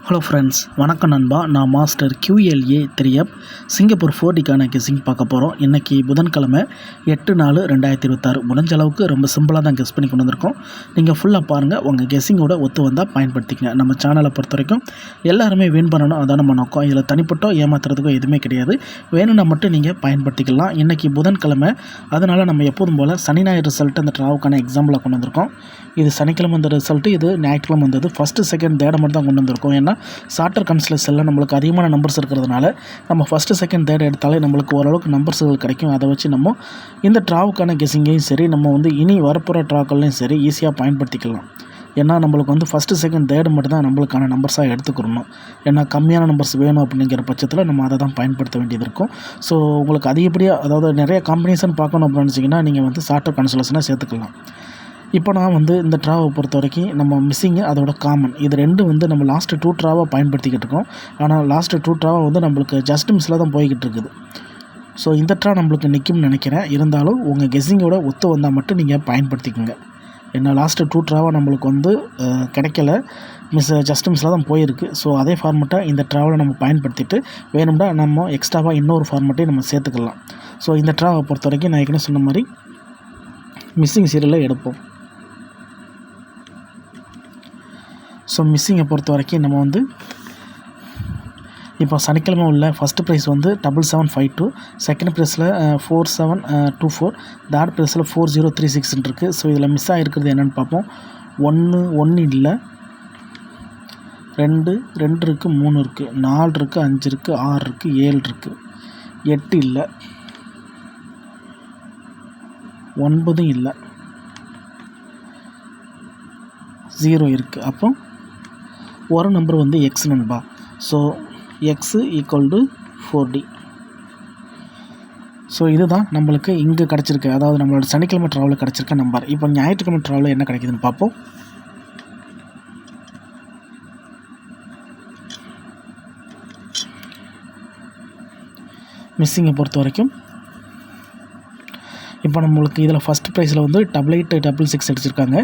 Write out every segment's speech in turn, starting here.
Hello friends, வணக்கம் நண்பா. நான் மாஸ்டர் QLA 3F சிங்கப்பூர் 4Dக்கான கெஸ்ஸிங் பார்க்க போகிறோம். இன்றைக்கி புதன்கிழமை 8/4/2026. முடிஞ்ச அளவுக்கு ரொம்ப சிம்பிளாக தான் கெஸ் பண்ணி கொண்டு வந்திருக்கோம். நீங்கள் ஃபுல்லாக பாருங்கள், உங்கள் கெஸ்ஸிங்கோட ஒத்து வந்தால் பயன்படுத்திக்கங்க. நம்ம சேனலை பொறுத்த வரைக்கும் எல்லாருமே வின் பண்ணணும், அதான் நம்ம நோக்கம். இதில் தனிப்பட்டோ ஏமாத்துறதுக்கோ எதுவுமே கிடையாது. வேணும்னா மட்டும் நீங்கள் பயன்படுத்திக்கலாம். இன்றைக்கி புதன்கிழமை, அதனால் நம்ம எப்போதும் போல் சனி ஞாயிறு ரிசல்ட்டு அந்த ட்ராவுக்கான எக்ஸாம்பிளாக கொண்டு வந்திருக்கோம். இது சனிக்கிழமை வந்த ரிசல்ட்டு, இது ஞாயிற்றுக்கிழமை வந்தது. ஃபஸ்ட்டு செகண்ட் தேர்டை மட்டும் தான் கொண்டு வந்திருக்கோம். ஏன்னா சார்ட்டர் கன்சல்டன்சியில் நம்மளுக்கு அதிகமான நம்பர்ஸ் இருக்கிறதுனால நம்ம ஃபஸ்ட்டு செகண்ட் தேர்ட் எடுத்தாலே நம்மளுக்கு ஓரளவுக்கு நம்பர்ஸ்கள் கிடைக்கும். அதை வச்சு நம்ம இந்த ட்ராவுக்கான கெஸ்ஸிங்கையும் சரி, நம்ம இனி வரப்போகிற ட்ராக்கள்லையும் சரி ஈஸியாக பயன்படுத்திக்கலாம். ஏன்னா நம்மளுக்கு ஃபஸ்ட்டு செகண்ட் தேர்டு மட்டும் தான் நம்மளுக்கான நம்பர்ஸாக எடுத்துக்கிறணும். ஏன்னா கம்மியான நம்பர்ஸ் வேணும் அப்படிங்கிற பட்சத்தில் நம்ம அதை தான் பயன்படுத்த வேண்டியது இருக்கும். ஸோ உங்களுக்கு அதிகப்படியாக, அதாவது நிறைய காம்பினேஷன் பார்க்கணும் அப்படின்னு நினச்சிங்கன்னா நீங்கள் சார்ட்டர் கன்சல்டன்சினா சேர்த்துக்கலாம். இப்போ நான் இந்த ட்ராவை பொறுத்த வரைக்கும் நம்ம மிஸ்ஸிங்கு, அதோட காமன், இது ரெண்டும் நம்ம லாஸ்ட்டு 2 ட்ராவாக பயன்படுத்திக்கிட்டு இருக்கோம். ஆனால் லாஸ்ட்டு 2 ட்ராவை நம்மளுக்கு ஜஸ்ட் மிஸ்ஸில் தான் போய்கிட்டு இருக்குது. ஸோ இந்த ட்ரா நம்மளுக்கு நிற்கும்னு நினைக்கிறேன். இருந்தாலும் உங்கள் கெஸ்ஸிங்கோட ஒத்து வந்தால் மட்டும் நீங்கள் பயன்படுத்திக்கோங்க. ஏன்னா லாஸ்ட்டு 2 ட்ராவாக நம்மளுக்கு கிடைக்கல, ஜஸ்ட் மிஸ்ஸில் தான் போயிருக்கு. ஸோ அதே ஃபார்மெட்டை இந்த ட்ராவில் நம்ம பயன்படுத்திட்டு வேணும்னா நம்ம எக்ஸ்ட்ராவாக இன்னொரு ஃபார்மெட்டையும் நம்ம சேர்த்துக்கலாம். ஸோ இந்த ட்ராவை பொறுத்த வரைக்கும் நான் ஏற்கனவே சொன்ன மாதிரி மிஸ்ஸிங் சீரியலில் எடுப்போம். ஸோ மிஸ்ஸிங்கை பொறுத்த வரைக்கும் நம்ம இப்போ சனிக்கிழமை உள்ள ஃபஸ்ட்டு ப்ரைஸ் 7752, செகண்ட் ப்ரைஸில் 4724, தேர்ட் ப்ரைஸில் 4036 இருக்குது. ஸோ இதில் மிஸ் ஆகிருக்கிறது என்னென்னு பார்ப்போம். 1 இல்லை, 2 இருக்குது, 3 இருக்குது, 4 இருக்குது, 5 இருக்குது, 6 இருக்குது, 7 இருக்குது, 8 இல்லை, 9 இல்லை, 0 இருக்குது. அப்போ ஒரு நம்பர் எக்ஸ் நண்பா. So X = 4D. ஸோ இதுதான் நம்மளுக்கு இங்கே கிடச்சிருக்கு, அதாவது நம்மளோட சனிக்கிழமை ட்ராவலில் கிடச்சிருக்க நம்பர். இப்போ ஞாயிற்றுக்கிழமை ட்ராவலில் என்ன கிடைக்குதுன்னு பார்ப்போம். மிஸ்ஸிங்கை பொறுத்த வரைக்கும் இப்போ நம்மளுக்கு இதில் ஃபஸ்ட் ப்ரைஸில் 8866 அடிச்சிருக்காங்க.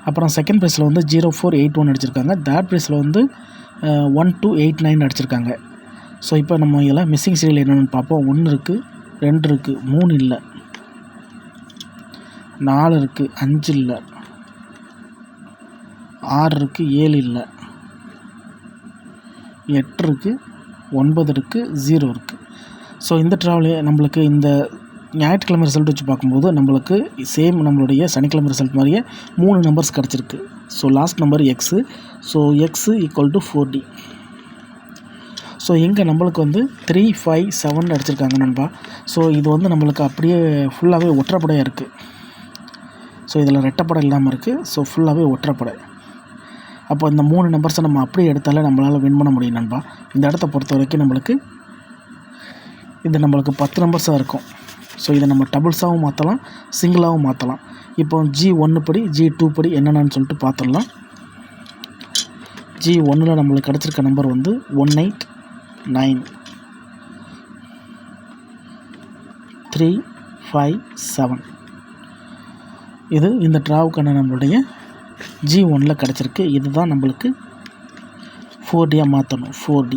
அப்புறம் செகண்ட் ப்ரைஸில் 0481 அடிச்சிருக்காங்க. தேர்ட் ப்ரைஸில் 1289 அடிச்சிருக்காங்க. ஸோ இப்போ நம்ம இதில் மிஸ்ஸிங் சீரியல் என்னென்னு பார்ப்போம். 1 இருக்குது, 2 இருக்குது, 3 இல்லை, 4 இருக்குது, 5 இல்லை, 6 இருக்குது, 7 இல்லை, 8 இருக்குது, 9 இருக்குது, 0 இருக்குது. ஸோ இந்த ட்ராவலே நம்மளுக்கு இந்த ஞாயிற்றுக்கிழமை ரிசல்ட் வச்சு பார்க்கும்போது நம்மளுக்கு சேம் நம்மளுடைய சனிக்கிழமை ரிசல்ட் மாதிரியே 3 நம்பர்ஸ் கிடச்சிருக்கு. So last number x. So x = 4D. So இங்கே நம்மளுக்கு 357 அடிச்சிருக்காங்க நண்பா. ஸோ இது நம்மளுக்கு அப்படியே ஃபுல்லாகவே ஒற்றைப்படையாக இருக்குது. ஸோ இதில் ரெட்டைப்படை இல்லாமல் இருக்குது. ஸோ ஃபுல்லாகவே ஒற்றைப்படை. அப்போ இந்த 3 நம்பர்ஸை நம்ம அப்படியே எடுத்தாலே நம்மளால் வின் பண்ண முடியும் நண்பா. இந்த இடத்த பொறுத்த வரைக்கும் நம்மளுக்கு 10 நம்பர்ஸாக இருக்கும். ஸோ இதை நம்ம டபுள்ஸாகவும் மாற்றலாம், சிங்கிளாகவும் மாற்றலாம். இப்போ G1 படி, G2 படி என்னென்னு சொல்லிட்டு பார்த்துடலாம். G1ல் நம்மளுக்கு கிடச்சிருக்க நம்பர் 189,357. இது இந்த ட்ராவுக்கான நம்மளுடைய G1ல் கிடச்சிருக்கு. இதுதான் நம்மளுக்கு 4Dயாக மாற்றணும், 4D.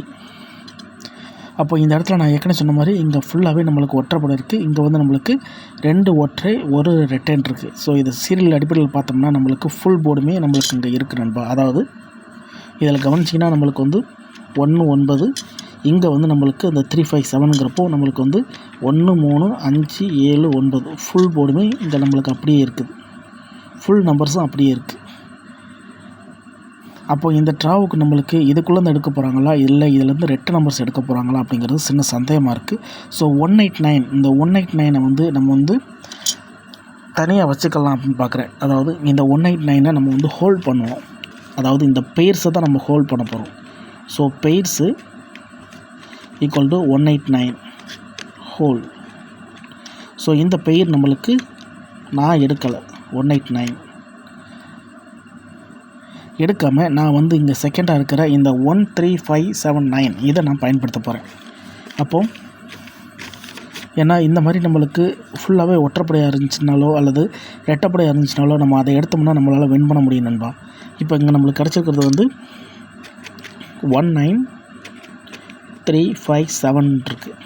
அப்போ இந்த இடத்துல நான் ஏற்கனவே சொன்ன மாதிரி இங்கே ஃபுல்லாகவே நம்மளுக்கு ஒற்றைப்படை இருக்குது. இங்கே நம்மளுக்கு 2 ஒற்றை, 1 ரெட்டைன் இருக்குது. ஸோ இது சீரியல் அடிப்படையில் பார்த்தோம்னா நம்மளுக்கு ஃபுல் போர்டுமே நம்மளுக்கு இங்கே இருக்குது நண்பா. அதாவது இதில் கவனிச்சிங்கன்னா நம்மளுக்கு 19, இங்கே நம்மளுக்கு இந்த 357ங்கிறப்போ நம்மளுக்கு 1, 3, 5, 7, 9 ஃபுல் போர்டுமே இங்கே நம்மளுக்கு அப்படியே இருக்குது. ஃபுல் நம்பர்ஸும் அப்படியே இருக்குது. அப்போ இந்த ட்ராவுக்கு நம்மளுக்கு இதுக்குள்ளேருந்து எடுக்க போகிறாங்களா, இல்லை இதிலேருந்து ரெட்டு நம்பர்ஸ் எடுக்க போகிறாங்களா அப்படிங்கிறது சின்ன சந்தேகமாக இருக்குது. ஸோ 189, இந்த 189 நம்ம தனியாக வச்சுக்கலாம் அப்படின்னு பார்க்குறேன். அதாவது இந்த 189 நம்ம ஹோல்ட் பண்ணுவோம். அதாவது இந்த பெயர்ஸை தான் நம்ம ஹோல்ட் பண்ண போகிறோம். So பெயர்ஸு = 189 whole. ஸோ இந்த பெயர் நம்மளுக்கு நான் எடுக்கலை, 189 எடுக்காமல் நான் இங்கே செகண்டாக இருக்கிற இந்த 13579 இதை நான் பயன்படுத்த போகிறேன். அப்போது ஏன்னா இந்த மாதிரி நம்மளுக்கு ஃபுல்லாகவே ஒற்றைப்படையாக இருந்துச்சுனாலோ அல்லது ரெட்டைப்படையாக இருந்துச்சுனாலோ நம்ம அதை எடுத்தோம்னா நம்மளால் வின் பண்ண முடியும் நண்பா. இப்போ இங்கே நம்மளுக்கு கிடச்சிருக்கிறது 19357 இருக்குது.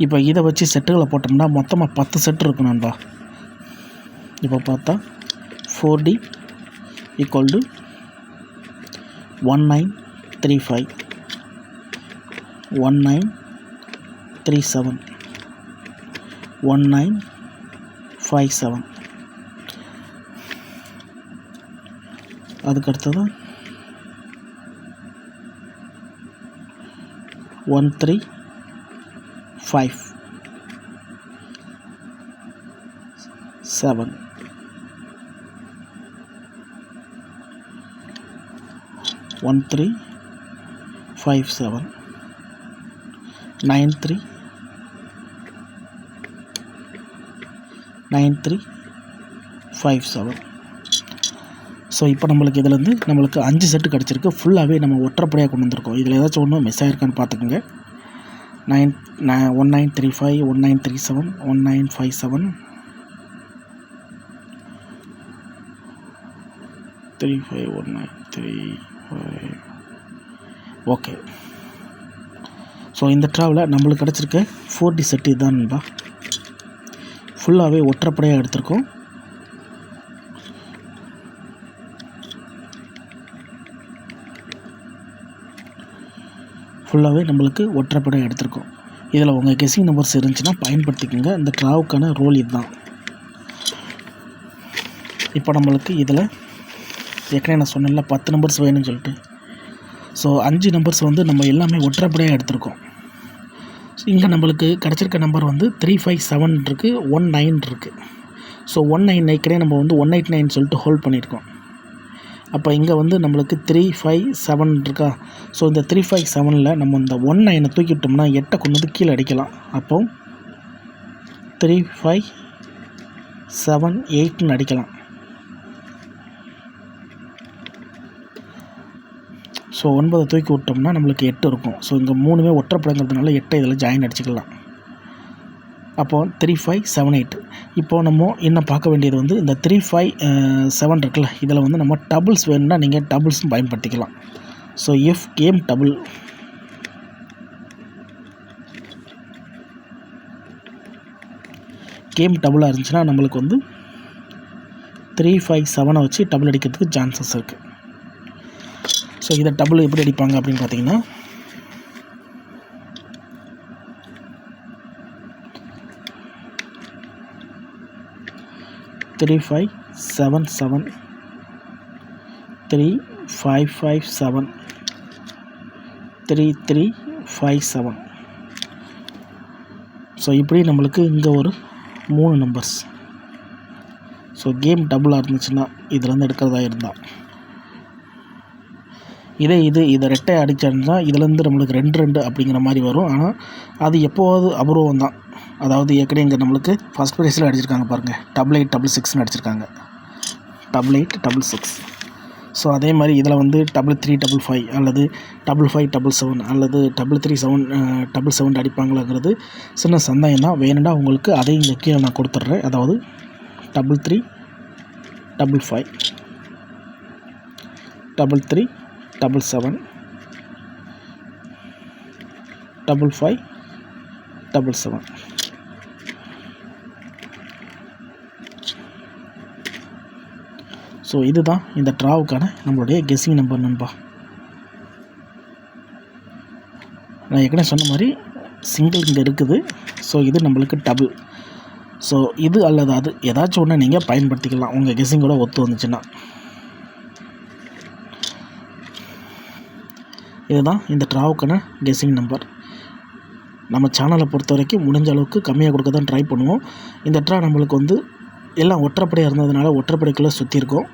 இப்போ இதை வச்சு செட்டுகளை போட்டோம்னா மொத்தமாக 10 செட்டு இருக்கும் நண்பா. இப்போ பார்த்தா 4D ஈக்குவல் டு 1935 1937 1957 அதுக்கடுத்தது 135 7 1357 9357. ஸோ இப்போ நம்மளுக்கு இதிலேருந்து நம்மளுக்கு 5 செட்டு கிடச்சிருக்கு. ஃபுல்லாகவே நம்ம ஒற்றைப்படையாக கொண்டு வந்திருக்கோம். இதில் ஏதாச்சும் ஒன்று மிஸ் ஆகிருக்கான்னு பார்த்துக்குங்க. 1935 1937 1957 351935. ஓகே. ஸோ இந்த ட்ராவில் நம்மளுக்கு கிடச்சிருக்க 4D செட்டு இதுதான்பா. ஃபுல்லாகவே ஒற்றைப்படையாக எடுத்திருக்கோம். ஃபுல்லாகவே நம்மளுக்கு ஒற்றைப்படையாக எடுத்திருக்கோம். இதில் உங்கள் கெஸ்ஸிங் நம்பர்ஸ் இருந்துச்சுன்னா பயன்படுத்திக்கோங்க. இந்த ட்ராவுக்கான ரோல் இதுதான். இப்போ நம்மளுக்கு இதில் ஏற்கனவே நான் சொன்னேன்ல 10 நம்பர்ஸ் வேணும்னு சொல்லிட்டு. ஸோ 5 நம்பர்ஸ் வந்து நம்ம எல்லாமே ஒற்றைப்படையாக எடுத்திருக்கோம். இங்கே நம்மளுக்கு கிடச்சிருக்க நம்பர் வந்து 357 இருக்குது, 19 இருக்குது. ஸோ 19 ஏற்கனவே நம்ம வந்து 189 சொல்லிட்டு ஹோல்ட் பண்ணியிருக்கோம். அப்போ இங்கே வந்து நம்மளுக்கு 357 இருக்கா. ஸோ இந்த 357ல் நம்ம இந்த 19 தூக்கிட்டோம்னா 8 கொண்டு வந்து கீழே அடிக்கலாம். அப்போ 3578ன்னு அடிக்கலாம். ஸோ 9 தூக்கி விட்டோம்னா நம்மளுக்கு 8 இருக்கும். ஸோ இங்கே 3மே ஒற்றைப்படைங்கிறதுனால 8 இதில் ஜாயின் அடிச்சுக்கலாம். அப்போது 3578. இப்போது நம்ம இன்னும் பார்க்க வேண்டியது வந்து இந்த 357 இருக்குல்ல, இதில் வந்து நம்ம டபுள்ஸ் வேணும்னா நீங்கள் டபுள்ஸும் பயன்படுத்திக்கலாம். ஸோ இஃப் கேம் டபுளாக இருந்துச்சுன்னா நம்மளுக்கு வந்து 357 வச்சு டபுள் அடிக்கிறதுக்கு சான்சஸ் இருக்குது. ஸோ இதை டபுள் எப்படி அடிப்பாங்க அப்படின்னு பார்த்தீங்கன்னா 3577 3557 3357. ஸோ இப்படி நம்மளுக்கு இங்கே ஒரு 3 நம்பர்ஸ். ஸோ கேம் டபுளாக இருந்துச்சுன்னா இதுலேருந்து எடுக்கிறதா இருந்தால் இதை ரெட்டை அடித்தா இதுலேருந்து நம்மளுக்கு 2 அப்படிங்கிற மாதிரி வரும். ஆனால் அது எப்போவாது அபூர்வம் தான். அதாவது ஏற்கனவே இங்கே நம்மளுக்கு ஃபஸ்ட் ப்ரைஸில் அடிச்சிருக்காங்க பாருங்கள், 8866ன்னு அடிச்சிருக்காங்க, 8866. ஸோ அதே மாதிரி இதில் வந்து 3355 அல்லது 5577 அல்லது 337 அடிப்பாங்களாங்கிறது சின்ன சந்தேகம் தான். வேணும்னா உங்களுக்கு அதையும் இங்கே கீழே நான் கொடுத்துட்றேன். அதாவது 3355 3377 5577. ஸோ இதுதான் இந்த ட்ராவுக்கான நம்மளுடைய கெஸ்ஸிங் நம்பர் நண்பா. நான் ஏற்கனவே சொன்ன மாதிரி சிங்கிள் இங்கே இருக்குது. ஸோ இது நம்மளுக்கு டபுள். ஸோ இது அல்லது அது ஏதாச்சும் ஒன்று நீங்கள் பயன்படுத்திக்கலாம் உங்கள் கெஸ்ஸிங்கோட ஒத்து வந்துச்சுன்னா. இதுதான் இந்த ட்ராவுக்கான கெஸ்ஸிங் நம்பர். நம்ம சேனலை பொறுத்த வரைக்கும் முடிஞ்ச அளவுக்கு கம்மியாக கொடுக்க தான் ட்ரை பண்ணுவோம். இந்த ட்ரா நம்மளுக்கு வந்து எல்லாம் ஒற்றைப்படையாக இருந்ததுனால ஒற்றைப்படைக்குள்ளே சுற்றிருக்கோம்.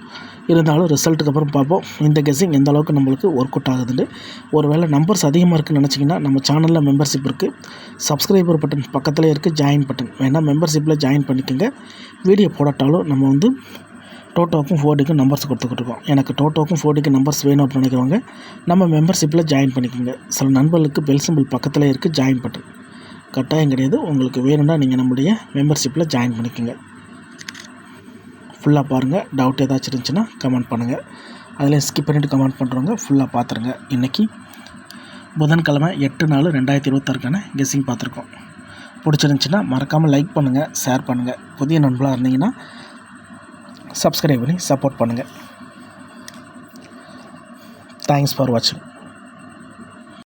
இருந்தாலும் ரிசல்ட்டுக்கு அப்புறம் பார்ப்போம் இந்த கெஸ்ஸிங் எந்த அளவுக்கு நம்மளுக்கு ஒர்க் அவுட் ஆகுதுன்னு. ஒரு வேளை நம்பர்ஸ் அதிகமாக இருக்குதுன்னு நினச்சிங்கன்னா நம்ம சேனலில் மெம்பர்ஷிப் இருக்குது, சப்ஸ்கிரைபர் பட்டன் பக்கத்தில் இருக்குது, ஜாயின் பட்டன் வேணால் மெம்பர்ஷிப்பில் ஜாயின் பண்ணிக்கோங்க. வீடியோ போடாட்டாலும் நம்ம வந்து டோட்டோவுக்கும் 4Dக்கும் நம்பர்ஸ் கொடுத்துக்கிட்டு இருக்கோம். எனக்கு டோட்டோவுக்கும் 4Dக்கு நம்பர்ஸ் வேணும் அப்படின்னு நினைக்கிறவங்க நம்ம மெம்பர்ஷிப்பில் ஜாயின் பண்ணிக்கோங்க. சில நண்பர்களுக்கு பெல் சிம்பிள் பக்கத்தில் இருக்குது, ஜாயின் பட்டன் கட்டாயம் கிடையாது. உங்களுக்கு வேணும்னா நீங்கள் நம்முடைய மெம்பர்ஷிப்பில் ஜாயின் பண்ணிக்கோங்க. ஃபுல்லாக பாருங்கள். டவுட் ஏதாச்சும் இருந்துச்சுன்னா கமெண்ட் பண்ணுங்கள். அதில் ஸ்கிப் பண்ணிவிட்டு கமெண்ட் பண்ணுறவங்க ஃபுல்லாக பார்த்துருங்க. இன்றைக்கி புதன்கிழமை 8/4/2026க்கான கெஸ்ஸிங் பார்த்துருக்கோம். பிடிச்சிருந்துச்சின்னா மறக்காமல் லைக் பண்ணுங்கள், ஷேர் பண்ணுங்கள். புதிய நண்பர்களாக இருந்தீங்கன்னா சப்ஸ்கிரைப் பண்ணி சப்போர்ட் பண்ணுங்கள். தேங்க்ஸ் ஃபார் வாட்சிங்.